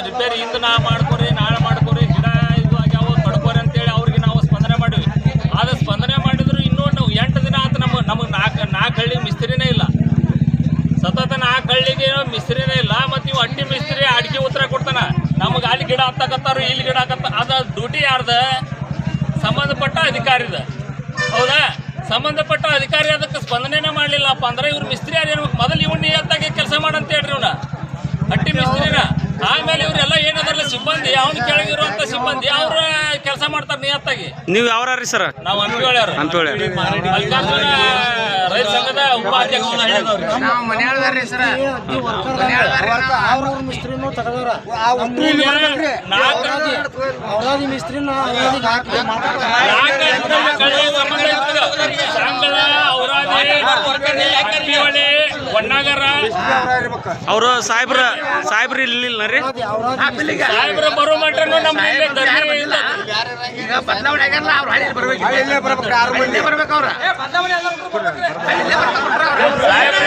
Repair ಇಂದು ನಾ ಮಾಡ್ಕೊರಿ ನಾಳೆ ಮಾಡ್ಕೊರಿ ಗಿಡ ಇದು ಆಗ್ಯಾವ ತಡ್ಕೋರಿ ಅಂತೇಳಿ ಅವ್ರಿಗೆ ನಾವು ಸ್ಪಂದನೆ ಮಾಡಿವಿ. ಆದ್ರೆ ಸ್ಪಂದನೆ ಮಾಡಿದ್ರು ಇನ್ನೂ 8 ದಿನ ಆಯ್ತು ನಮಗೆ ನಾಲ್ಕು ಹಳ್ಳಿಗೆ ಮಿಸ್ತ್ರಿನೇ ಇಲ್ಲ. ಸತತ 4 ಹಳ್ಳಿಗೆ ಮಿಸ್ತ್ರಿನೇ ಇಲ್ಲ. ಮತ್ತು ನೀವು ಅಡ್ಡಿ ಮಿಸ್ತ್ರಿ ಅಡಿಕೆ ಉತ್ತರ ಕೊಡ್ತಾನ, ನಮಗೆ ಅಲ್ಲಿ ಗಿಡ ಹತ್ತಕತ್ತಾರು ಇಲ್ಲಿ ಗಿಡ ಹಾಕತ್ತ. ಅದ ಡ್ಯೂಟಿ ಯಾರ್ದ? ಸಂಬಂಧಪಟ್ಟ ಅಧಿಕಾರಿದ. ಹೌದಾ? ಸಂಬಂಧಪಟ್ಟ ಅಧಿಕಾರಿ ಅದಕ್ಕೆ ಸ್ಪಂದನೆ ಮಾಡಲಿಲ್ಲಪ್ಪ ಅಂದ್ರೆ ಇವ್ರು ಮಿಸ್ತ್ರಿ ಯಾರು ಮೊದಲು ಇವ್ನ ನಿಯತ್ತಾಗಿ ಕೆಲಸ ಮಾಡಂತ ಹೇಳ್ರಿ ಇವ್ನ ಅಟ್ಟಿ ಮಿಸ್ತ್ರಿನ. ಆಮೇಲೆ ಇವರೆಲ್ಲ ಏನದಲ್ಲ ಸಿಬ್ಬಂದಿ, ಅವ್ನ ಕೆಳಗಿರುವಂತ ಸಿಬ್ಬಂದಿ ಅವ್ರ ಕೆಲಸ ಮಾಡ್ತಾರೆ ನಿಯತ್ತಾಗಿ. ನೀವು ಯಾವ್ರಿ ಸರ್? ನಾವು ಹಂಪಿಯೊಳ್ಯಾರ ಮಲ್ಲಿಕಾರ್ಜುನ ರೈತ ಸಂಘದ ಉಪಾಧ್ಯಕ್ಷ. ಅವರು ಸಾಹೇಬ್ರ ಇಲ್ಲಿಲ್ಲ ರೀ. ಸಾಹೇಬ್ರ ಬರೋ ಮಟ್ಟ ನಮ್ಮ ಸಾಹೇಬ್ರ